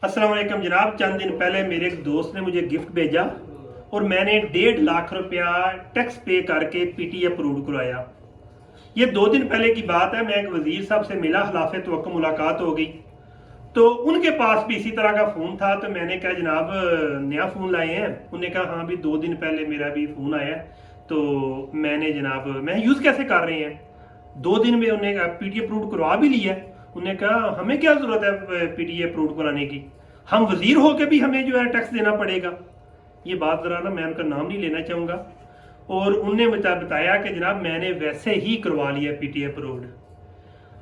अस्सलाम वालेकुम जनाब। चंद दिन पहले मेरे एक दोस्त ने मुझे गिफ्ट भेजा और मैंने 1.5 लाख रुपया टैक्स पे करके पीटी अप्रूव करवाया। ये 2 दिन पहले की बात है। मैं एक वजीर साहब से मिला, खिलाफ तवक्को मुलाकात हो गई, तो उनके पास भी इसी तरह का फ़ोन था। तो मैंने कहा जनाब नया फ़ोन लाए हैं? उन्होंने कहा हाँ भी 2 दिन पहले मेरा भी फ़ोन आया। तो मैंने जनाब मैं यूज़ कैसे कर रहे हैं, 2 दिन में उन्हें पीटी अप्रूव करवा भी लिया। उन्होंने कहा हमें क्या ज़रूरत है पीटी अप्रूव कराने की, हम वजीर हो के भी हमें जो है टैक्स देना पड़ेगा। ये बात ज़रा ना, मैं उनका नाम नहीं लेना चाहूँगा। और उनने बताया कि जनाब मैंने वैसे ही करवा लिया पीटी अप्रूव्ड।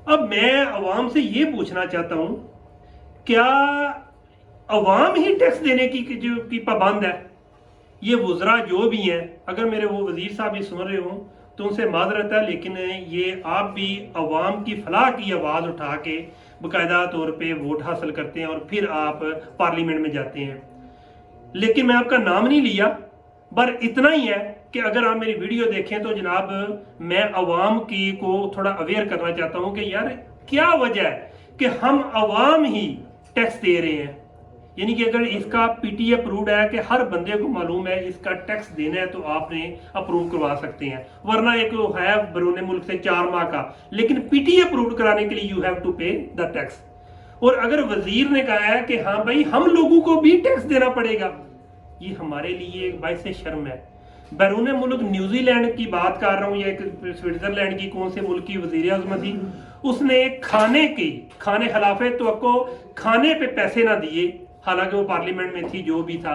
अब मैं अवाम से ये पूछना चाहता हूँ, क्या अवाम ही टैक्स देने की पाबंद है? ये वज़रा जो भी हैं, अगर मेरे वो वजीर साहब भी सुन रहे हों तो उनसे माजरत है, लेकिन ये आप भी अवाम की फलाह की आवाज़ उठा के बाकायदा तौर पे वोट हासिल करते हैं और फिर आप पार्लियामेंट में जाते हैं। लेकिन मैं आपका नाम नहीं लिया, पर इतना ही है कि अगर आप मेरी वीडियो देखें तो जनाब मैं अवाम की को थोड़ा अवेयर करना चाहता हूँ कि यार क्या वजह है कि हम अवाम ही टैक्स दे रहे हैं। यानी कि अगर इसका पीटी अप्रूव्ड है कि हर बंदे को मालूम है इसका टैक्स देना है तो आपने अप्रूव करवा सकते हैं, वरना एक है बैरून मुल्क से 4 माह का, लेकिन पीटी अप्रूव्ड कराने के लिए यू हैव टू पे द टैक्स। और अगर वजीर ने कहा है कि हाँ भाई हम लोगों को भी टैक्स देना पड़ेगा, ये हमारे लिए एक बाइस शर्म है। बैरून मुल्क न्यूजीलैंड की बात कर रहा हूँ या एक स्विट्जरलैंड की कौन से मुल्क की वजीर आज़म थी, उसने खाने खिलाफे तो खाने पे पैसे ना दिए, हालांकि वो पार्लियामेंट में थी जो भी था,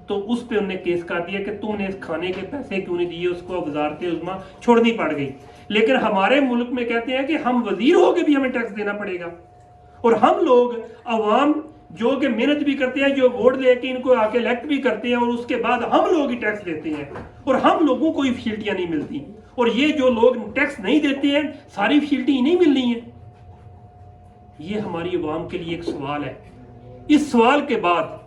तो उस पे उन्होंने केस कर दिया कि तुमने इस खाने के पैसे क्यों नहीं दिए, उसको वजारत उज़्मा छोड़नी पड़ गई। लेकिन हमारे मुल्क में कहते हैं कि हम वजीर हो के भी हमें टैक्स देना पड़ेगा। और हम लोग अवाम जो कि मेहनत भी करते हैं, जो वोट दे के इनको आके इलेक्ट भी करते हैं, और उसके बाद हम लोग ही टैक्स देते हैं और हम लोगों को ही फैसिलिटियां नहीं मिलती। और ये जो लोग टैक्स नहीं देते हैं सारी फैसिलिटी नहीं मिलनी है। ये हमारी अवाम के लिए एक सवाल है। इस सवाल के बाद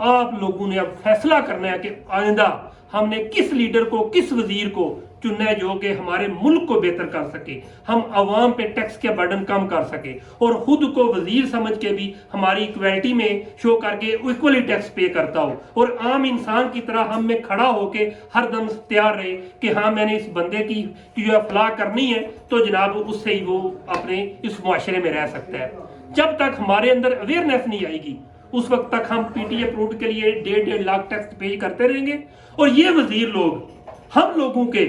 आप लोगों ने अब फैसला करना है कि आइंदा हमने किस लीडर को, किस वजीर को चुनना है जो कि हमारे मुल्क को बेहतर कर सके, हम अवाम पे टैक्स के बर्डन कम कर सके और खुद को वजीर समझ के भी हमारी इक्वलिटी में शो करके इक्वली टैक्स पे करता हो, और आम इंसान की तरह हम में खड़ा होके हर दम तैयार रहे कि हाँ मैंने इस बंदे की जो फलाह करनी है तो जनाब उससे ही वो अपने इस मुआशरे में रह सकता है। जब तक हमारे अंदर अवेयरनेस नहीं आएगी उस वक्त तक हम पीटी अप्रूव्ड के लिए 1.5 लाख टैक्स पे करते रहेंगे। और ये वजीर लोग हम लोगों के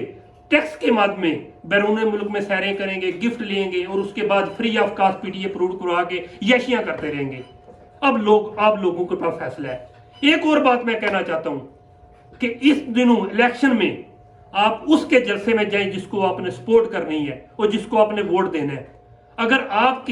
टैक्स के मद में बैरून मुल्क में सैरें करेंगे, गिफ्ट लेंगे और उसके बाद free of cost PT approved करवा के यशियां करते रहेंगे। अब आप लोगों के पास फैसला है। एक और बात मैं कहना चाहता हूं कि इस दिनों इलेक्शन में आप उसके जलसे में जाएं जिसको आपने सपोर्ट करनी है और जिसको आपने वोट देना है। अगर आप